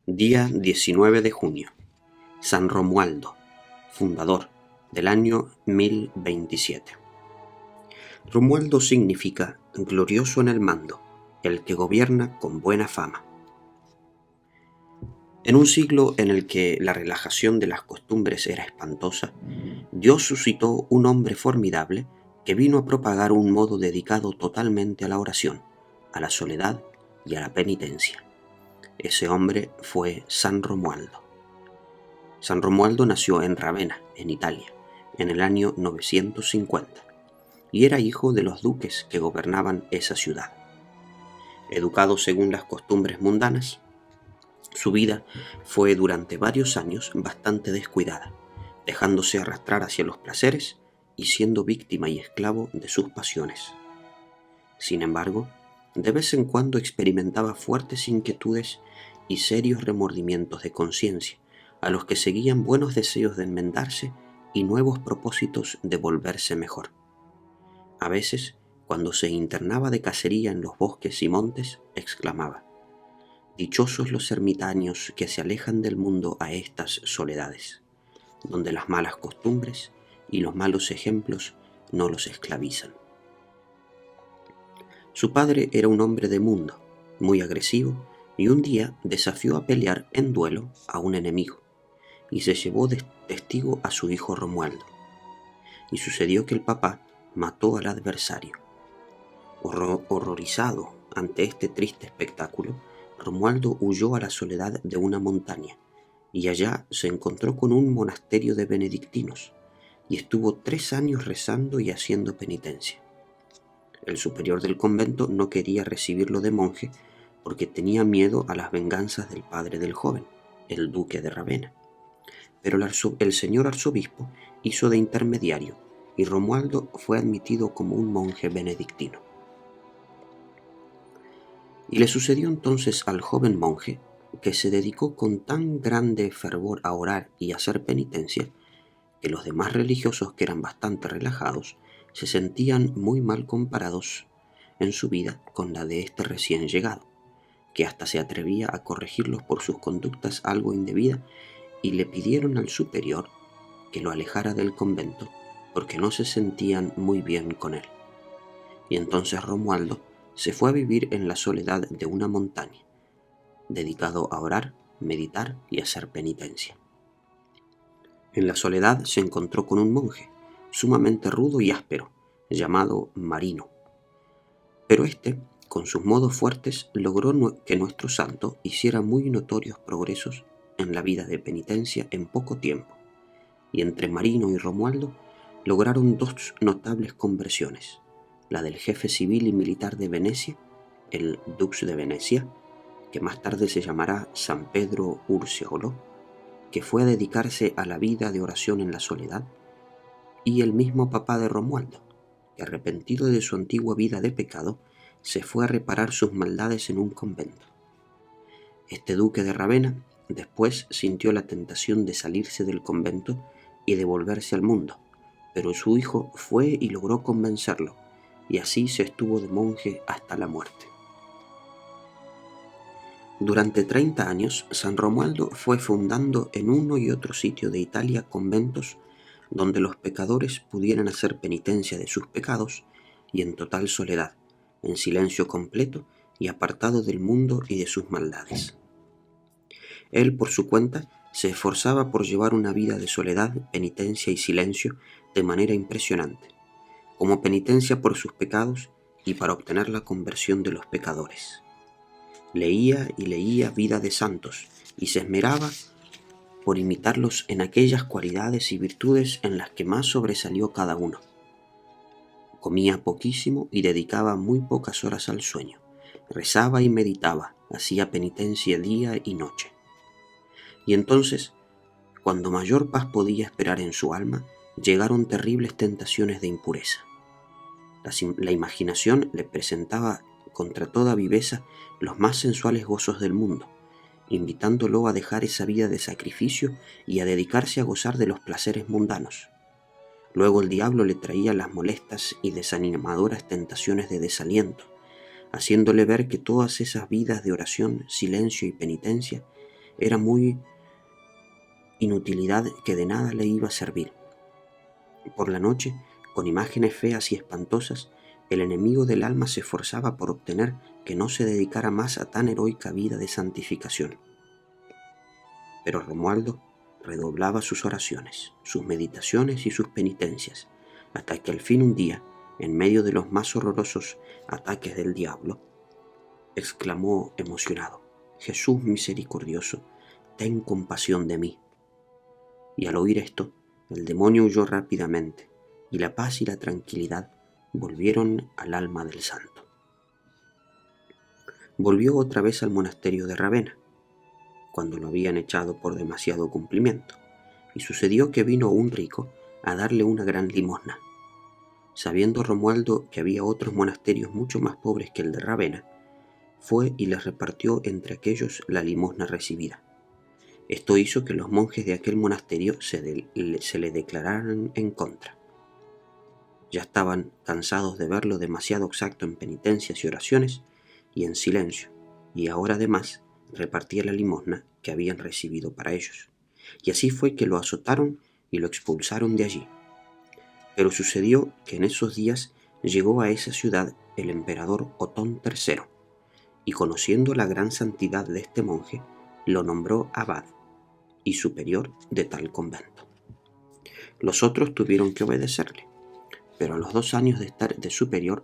Día 19 de junio. San Romualdo, fundador del año 1027. Romualdo significa glorioso en el mando, el que gobierna con buena fama. En un siglo en el que la relajación de las costumbres era espantosa, Dios suscitó un hombre formidable que vino a propagar un modo dedicado totalmente a la oración, a la soledad y a la penitencia. Ese hombre fue San Romualdo. San Romualdo nació en Ravenna, en Italia, en el año 950, y era hijo de los duques que gobernaban esa ciudad. Educado según las costumbres mundanas, su vida fue durante varios años bastante descuidada, dejándose arrastrar hacia los placeres y siendo víctima y esclavo de sus pasiones. Sin embargo, de vez en cuando experimentaba fuertes inquietudes y serios remordimientos de conciencia, a los que seguían buenos deseos de enmendarse y nuevos propósitos de volverse mejor. A veces, cuando se internaba de cacería en los bosques y montes, exclamaba: «Dichosos los ermitaños que se alejan del mundo a estas soledades, donde las malas costumbres y los malos ejemplos no los esclavizan». Su padre era un hombre de mundo, muy agresivo, y un día desafió a pelear en duelo a un enemigo, y se llevó de testigo a su hijo Romualdo. Y sucedió que el papá mató al adversario. Horrorizado ante este triste espectáculo, Romualdo huyó a la soledad de una montaña, y allá se encontró con un monasterio de benedictinos, y estuvo 3 años rezando y haciendo penitencia. El superior del convento no quería recibirlo de monje porque tenía miedo a las venganzas del padre del joven, el duque de Ravenna. Pero el señor arzobispo hizo de intermediario y Romualdo fue admitido como un monje benedictino. Y le sucedió entonces al joven monje, que se dedicó con tan grande fervor a orar y a hacer penitencia, que los demás religiosos, que eran bastante relajados, se sentían muy mal comparados en su vida con la de este recién llegado, que hasta se atrevía a corregirlos por sus conductas algo indebidas, y le pidieron al superior que lo alejara del convento porque no se sentían muy bien con él. Y entonces Romualdo se fue a vivir en la soledad de una montaña, dedicado a orar, meditar y hacer penitencia. En la soledad se encontró con un monje, sumamente rudo y áspero, llamado Marino. Pero éste, con sus modos fuertes, logró que nuestro santo hiciera muy notorios progresos en la vida de penitencia en poco tiempo, y entre Marino y Romualdo lograron 2 notables conversiones: la del jefe civil y militar de Venecia, el Dux de Venecia, que más tarde se llamará San Pedro Urseolo, que fue a dedicarse a la vida de oración en la soledad, y el mismo papá de Romualdo, que, arrepentido de su antigua vida de pecado, se fue a reparar sus maldades en un convento. Este duque de Ravenna después sintió la tentación de salirse del convento y de volverse al mundo, pero su hijo fue y logró convencerlo, y así se estuvo de monje hasta la muerte. Durante 30 años, San Romualdo fue fundando en uno y otro sitio de Italia conventos donde los pecadores pudieran hacer penitencia de sus pecados y en total soledad, en silencio completo y apartado del mundo y de sus maldades. Él, por su cuenta, se esforzaba por llevar una vida de soledad, penitencia y silencio de manera impresionante, como penitencia por sus pecados y para obtener la conversión de los pecadores. Leía y leía vida de santos y se esmeraba por imitarlos en aquellas cualidades y virtudes en las que más sobresalió cada uno. Comía poquísimo y dedicaba muy pocas horas al sueño. Rezaba y meditaba, hacía penitencia día y noche. Y entonces, cuando mayor paz podía esperar en su alma, llegaron terribles tentaciones de impureza. La imaginación le presentaba contra toda viveza los más sensuales gozos del mundo, invitándolo a dejar esa vida de sacrificio y a dedicarse a gozar de los placeres mundanos. Luego el diablo le traía las molestas y desanimadoras tentaciones de desaliento, haciéndole ver que todas esas vidas de oración, silencio y penitencia era muy inutilidad que de nada le iba a servir. Por la noche, con imágenes feas y espantosas, el enemigo del alma se esforzaba por obtener que no se dedicara más a tan heroica vida de santificación. Pero Romualdo redoblaba sus oraciones, sus meditaciones y sus penitencias, hasta que al fin un día, en medio de los más horrorosos ataques del diablo, exclamó emocionado: «Jesús misericordioso, ten compasión de mí». Y al oír esto, el demonio huyó rápidamente, y la paz y la tranquilidad volvieron al alma del santo. Volvió otra vez al monasterio de Ravenna, cuando lo habían echado por demasiado cumplimiento, y sucedió que vino un rico a darle una gran limosna. Sabiendo Romualdo que había otros monasterios mucho más pobres que el de Ravenna, fue y les repartió entre aquellos la limosna recibida. Esto hizo que los monjes de aquel monasterio se le declararan en contra. Ya estaban cansados de verlo demasiado exacto en penitencias y oraciones y en silencio, y ahora además repartía la limosna que habían recibido para ellos. Y así fue que lo azotaron y lo expulsaron de allí. Pero sucedió que en esos días llegó a esa ciudad el emperador Otón III, y conociendo la gran santidad de este monje, lo nombró abad y superior de tal convento. Los otros tuvieron que obedecerle, pero a los 2 años de estar de superior,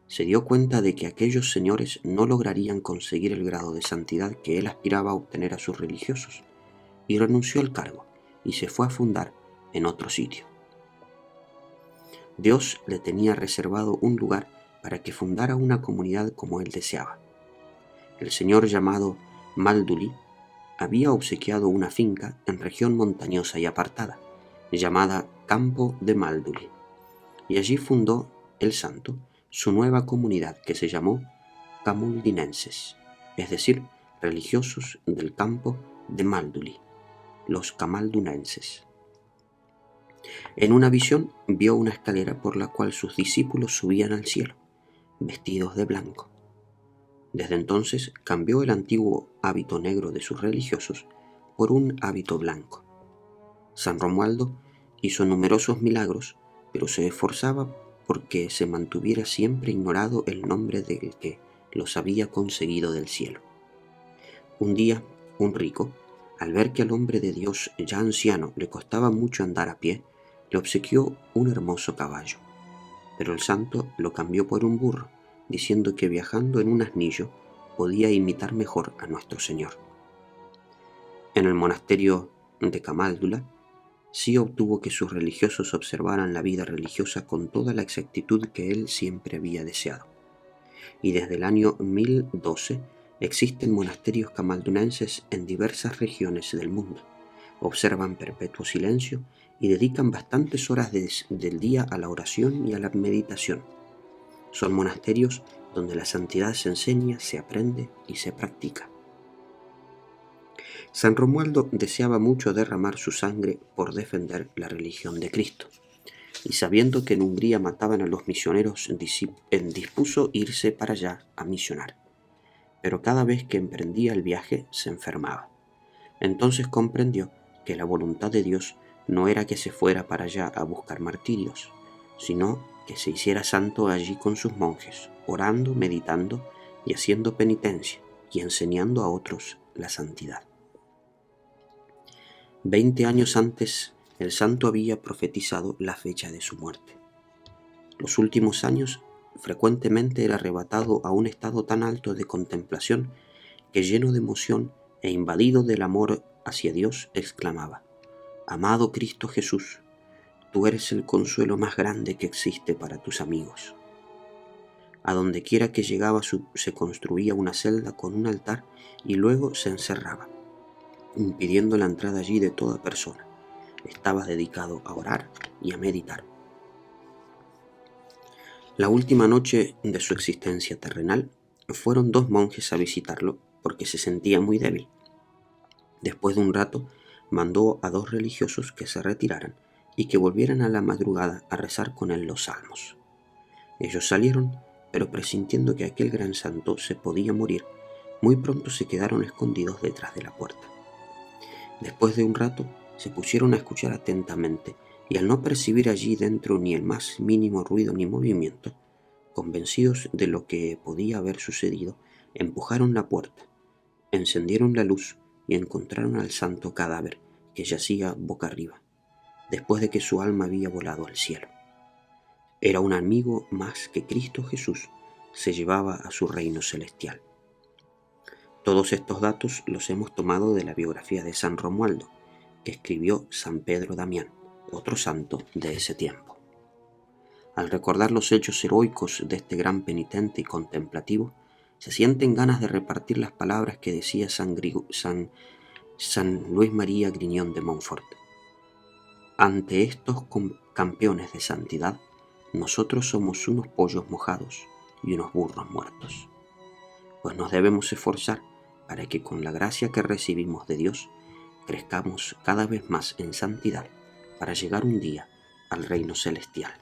se dio cuenta de que aquellos señores no lograrían conseguir el grado de santidad que él aspiraba a obtener a sus religiosos, y renunció al cargo y se fue a fundar en otro sitio. Dios le tenía reservado un lugar para que fundara una comunidad como él deseaba. El señor llamado Malduli había obsequiado una finca en región montañosa y apartada, llamada Campo de Malduli, y allí fundó el santo su nueva comunidad que se llamó Camuldinenses, es decir, religiosos del campo de Malduli, los camaldunenses. En una visión vio una escalera por la cual sus discípulos subían al cielo, vestidos de blanco. Desde entonces cambió el antiguo hábito negro de sus religiosos por un hábito blanco. San Romualdo hizo numerosos milagros, pero se esforzaba porque se mantuviera siempre ignorado el nombre del que los había conseguido del cielo. Un día, un rico, al ver que al hombre de Dios ya anciano le costaba mucho andar a pie, le obsequió un hermoso caballo. Pero el santo lo cambió por un burro, diciendo que viajando en un asnillo podía imitar mejor a nuestro Señor. En el monasterio de Camáldula sí obtuvo que sus religiosos observaran la vida religiosa con toda la exactitud que él siempre había deseado. Y desde el año 1012 existen monasterios camaldunenses en diversas regiones del mundo. Observan perpetuo silencio y dedican bastantes horas del día a la oración y a la meditación. Son monasterios donde la santidad se enseña, se aprende y se practica. San Romualdo deseaba mucho derramar su sangre por defender la religión de Cristo, y sabiendo que en Hungría mataban a los misioneros, dispuso irse para allá a misionar. Pero cada vez que emprendía el viaje se enfermaba. Entonces comprendió que la voluntad de Dios no era que se fuera para allá a buscar martirios, sino que se hiciera santo allí con sus monjes, orando, meditando y haciendo penitencia y enseñando a otros la santidad. 20 años antes, el santo había profetizado la fecha de su muerte. Los últimos años frecuentemente era arrebatado a un estado tan alto de contemplación que, lleno de emoción e invadido del amor hacia Dios, exclamaba: «Amado Cristo Jesús, tú eres el consuelo más grande que existe para tus amigos». A donde quiera que llegaba se construía una celda con un altar y luego se encerraba, impidiendo la entrada allí de toda persona. Estaba dedicado a orar y a meditar. La última noche de su existencia terrenal fueron 2 monjes a visitarlo porque se sentía muy débil. Después de un rato mandó a 2 religiosos que se retiraran y que volvieran a la madrugada a rezar con él los salmos. Ellos salieron, pero presintiendo que aquel gran santo se podía morir, muy pronto se quedaron escondidos detrás de la puerta. Después de un rato se pusieron a escuchar atentamente, y al no percibir allí dentro ni el más mínimo ruido ni movimiento, convencidos de lo que podía haber sucedido, empujaron la puerta, encendieron la luz y encontraron al santo cadáver que yacía boca arriba, después de que su alma había volado al cielo. Era un amigo más que Cristo Jesús se llevaba a su reino celestial. Todos estos datos los hemos tomado de la biografía de San Romualdo, que escribió San Pedro Damián, otro santo de ese tiempo. Al recordar los hechos heroicos de este gran penitente y contemplativo, se sienten ganas de repartir las palabras que decía San Luis María Griñón de Montfort. Ante estos campeones de santidad, nosotros somos unos pollos mojados y unos burros muertos. Pues nos debemos esforzar para que con la gracia que recibimos de Dios crezcamos cada vez más en santidad para llegar un día al reino celestial.